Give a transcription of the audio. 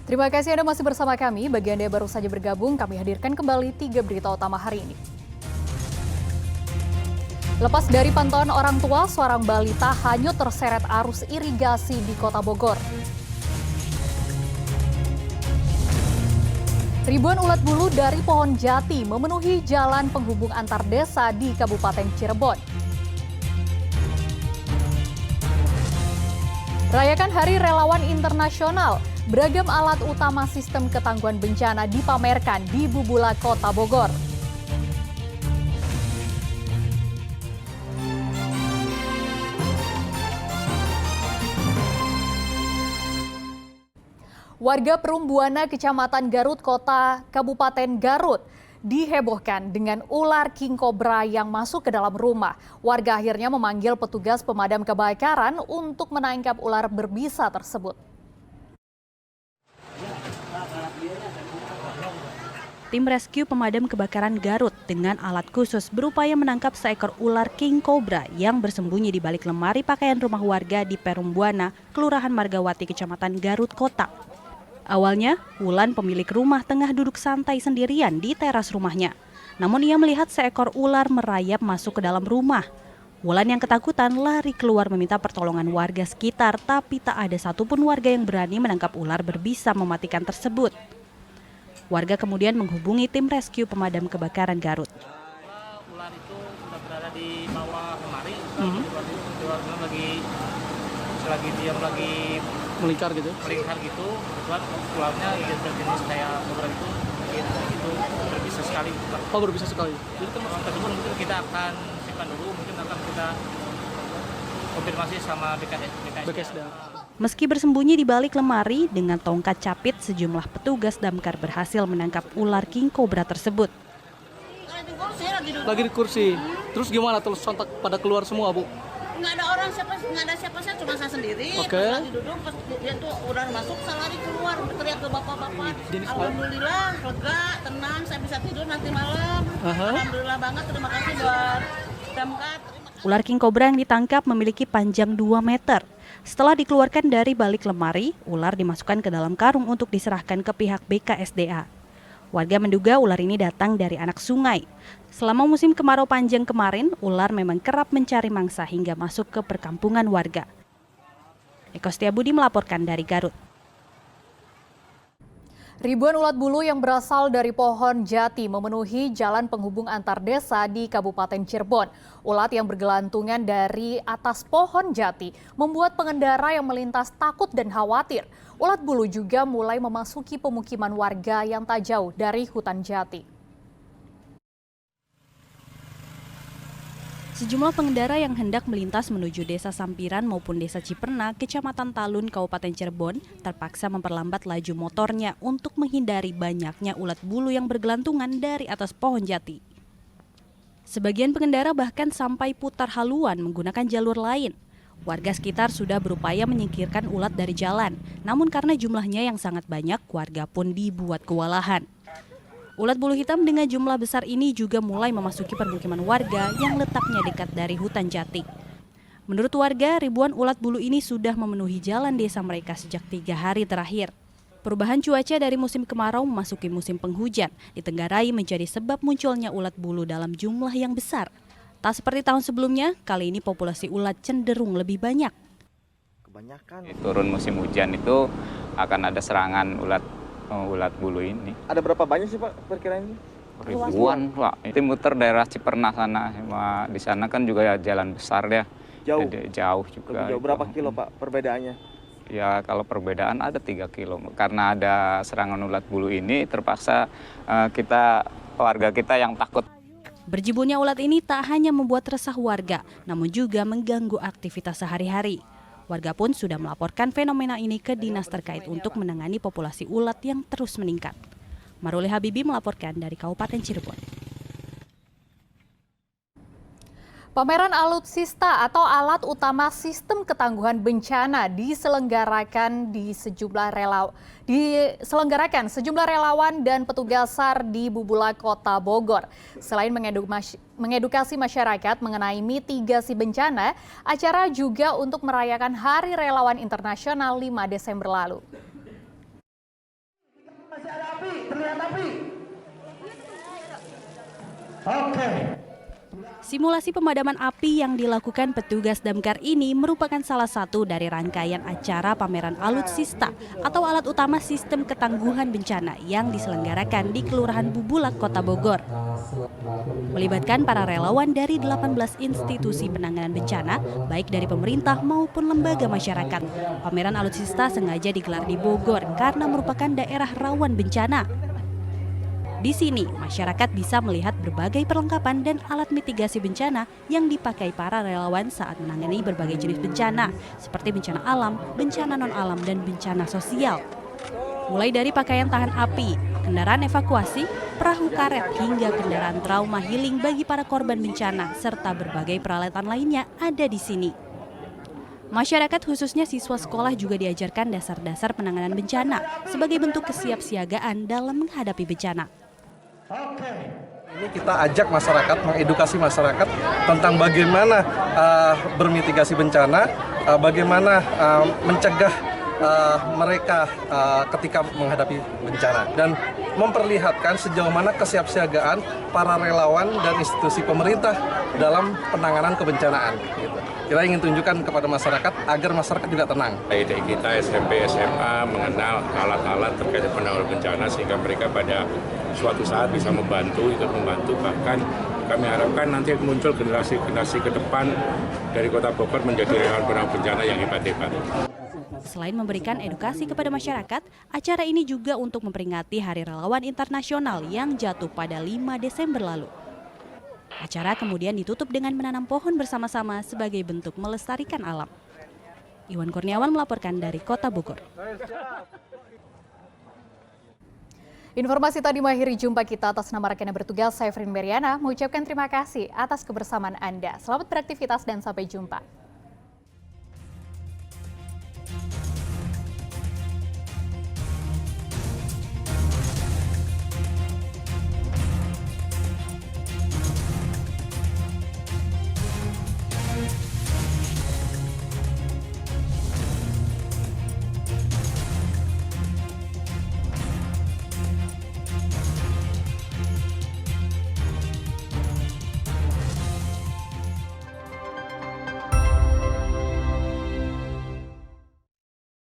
Terima kasih Anda masih bersama kami. Bagi Anda yang baru saja bergabung, kami hadirkan kembali 3 berita utama hari ini. Lepas dari pantauan orang tua, seorang balita hanyut terseret arus irigasi di Kota Bogor. Ribuan ulat bulu dari pohon jati memenuhi jalan penghubung antar desa di Kabupaten Cirebon. Rayakan Hari Relawan Internasional. Beragam alat utama sistem ketangguhan bencana dipamerkan di Bubula Kota Bogor. Warga Perumbuana, Kecamatan Garut, Kabupaten Garut, dihebohkan dengan ular king cobra yang masuk ke dalam rumah. Warga akhirnya memanggil petugas pemadam kebakaran untuk menangkap ular berbisa tersebut. Tim rescue pemadam kebakaran Garut dengan alat khusus berupaya menangkap seekor ular king cobra yang bersembunyi di balik lemari pakaian rumah warga di Perumbuana, Kelurahan Margawati, Kecamatan Garut Kota. Awalnya, Wulan pemilik rumah tengah duduk santai sendirian di teras rumahnya. Namun ia melihat seekor ular merayap masuk ke dalam rumah. Wulan yang ketakutan lari keluar meminta pertolongan warga sekitar, tapi tak ada satupun warga yang berani menangkap ular berbisa mematikan tersebut. Warga kemudian menghubungi tim rescue pemadam kebakaran Garut. Ular itu sudah berada di bawah lemari, lagi melingkar gitu. Kebetulan ularnya jenis kayak cobra itu berbisa sekali. Oh, berbisa sekali. Jadi teman-teman mungkin kita akan simpan dulu, mungkin akan kita konfirmasi sama BKSDA. Meski bersembunyi di balik lemari, dengan tongkat capit sejumlah petugas damkar berhasil menangkap ular king cobra tersebut. Lagi di kursi. Terus gimana? Terus sontak pada keluar semua, Bu? Nggak ada orang nggak ada siapa, cuma saya sendiri. Oke. Pas lagi duduk, pas dia tuh udah masuk, saya lari keluar, teriak ke bapak-bapak. Alhamdulillah, lega, tenang, saya bisa tidur nanti malam. Alhamdulillah banget, terima kasih buat damkar. Ular king cobra yang ditangkap memiliki panjang 2 meter. Setelah dikeluarkan dari balik lemari, ular dimasukkan ke dalam karung untuk diserahkan ke pihak BKSDA. Warga menduga ular ini datang dari anak sungai. Selama musim kemarau panjang kemarin, ular memang kerap mencari mangsa hingga masuk ke perkampungan warga. Eko Setiabudi melaporkan dari Garut. Ribuan ulat bulu yang berasal dari pohon jati memenuhi jalan penghubung antar desa di Kabupaten Cirebon. Ulat yang bergelantungan dari atas pohon jati membuat pengendara yang melintas takut dan khawatir. Ulat bulu juga mulai memasuki pemukiman warga yang tak jauh dari hutan jati. Sejumlah pengendara yang hendak melintas menuju Desa Sampiran maupun Desa Ciperna, Kecamatan Talun, Kabupaten Cirebon, terpaksa memperlambat laju motornya untuk menghindari banyaknya ulat bulu yang bergelantungan dari atas pohon jati. Sebagian pengendara bahkan sampai putar haluan menggunakan jalur lain. Warga sekitar sudah berupaya menyingkirkan ulat dari jalan, namun karena jumlahnya yang sangat banyak, warga pun dibuat kewalahan. Ulat bulu hitam dengan jumlah besar ini juga mulai memasuki permukiman warga yang letaknya dekat dari hutan jati. Menurut warga, ribuan ulat bulu ini sudah memenuhi jalan desa mereka sejak 3 hari terakhir. Perubahan cuaca dari musim kemarau memasuki musim penghujan ditenggarai menjadi sebab munculnya ulat bulu dalam jumlah yang besar. Tak seperti tahun sebelumnya, kali ini populasi ulat cenderung lebih banyak. Turun musim hujan itu akan ada serangan ulat bulu ini. Ada berapa banyak sih Pak perkiraannya? Ribuan Pak. Itu muter daerah Ciperna sana. Di sana kan juga ya jalan besar ya. Jauh? Jadi, jauh juga. Lebih jauh. Berapa kilo Pak perbedaannya? Ya kalau perbedaan ada 3 kilo. Karena ada serangan ulat bulu ini terpaksa warga kita yang takut. Berjiburnya ulat ini tak hanya membuat resah warga, namun juga mengganggu aktivitas sehari-hari. Warga pun sudah melaporkan fenomena ini ke dinas terkait untuk menangani populasi ulat yang terus meningkat. Maruli Habibi melaporkan dari Kabupaten Cirebon. Pameran alutsista atau alat utama sistem ketangguhan bencana diselenggarakan sejumlah relawan dan petugas SAR di Bubula Kota Bogor. Selain mengedukasi masyarakat mengenai mitigasi bencana, acara juga untuk merayakan Hari Relawan Internasional 5 Desember lalu. Simulasi pemadaman api yang dilakukan petugas damkar ini merupakan salah satu dari rangkaian acara pameran alutsista atau alat utama sistem ketangguhan bencana yang diselenggarakan di Kelurahan Bubulak, Kota Bogor. Melibatkan para relawan dari 18 institusi penanganan bencana, baik dari pemerintah maupun lembaga masyarakat. Pameran alutsista sengaja digelar di Bogor karena merupakan daerah rawan bencana. Di sini, masyarakat bisa melihat berbagai perlengkapan dan alat mitigasi bencana yang dipakai para relawan saat menangani berbagai jenis bencana, seperti bencana alam, bencana non-alam, dan bencana sosial. Mulai dari pakaian tahan api, kendaraan evakuasi, perahu karet, hingga kendaraan trauma healing bagi para korban bencana, serta berbagai peralatan lainnya ada di sini. Masyarakat khususnya siswa sekolah juga diajarkan dasar-dasar penanganan bencana sebagai bentuk kesiapsiagaan dalam menghadapi bencana. Ini kita ajak masyarakat, mengedukasi masyarakat tentang bagaimana bermitigasi bencana, bagaimana mencegah mereka ketika menghadapi bencana, dan memperlihatkan sejauh mana kesiapsiagaan para relawan dan institusi pemerintah dalam penanganan kebencanaan. Gitu. Kita ingin tunjukkan kepada masyarakat agar masyarakat juga tenang. Kita SMP, SMA mengenal alat-alat terkait penanganan bencana sehingga mereka pada suatu saat bisa ikut membantu, bahkan kami harapkan nanti muncul generasi ke depan dari Kota Bogor menjadi relawan penanggulangan bencana yang hebat-hebat. Selain memberikan edukasi kepada masyarakat, acara ini juga untuk memperingati Hari Relawan Internasional yang jatuh pada 5 Desember lalu. Acara kemudian ditutup dengan menanam pohon bersama-sama sebagai bentuk melestarikan alam. Iwan Kurniawan melaporkan dari Kota Bogor. Informasi tadi mengakhiri jumpa kita. Atas nama rekan yang bertugas, saya Frin Meriana mengucapkan terima kasih atas kebersamaan Anda. Selamat beraktivitas dan sampai jumpa.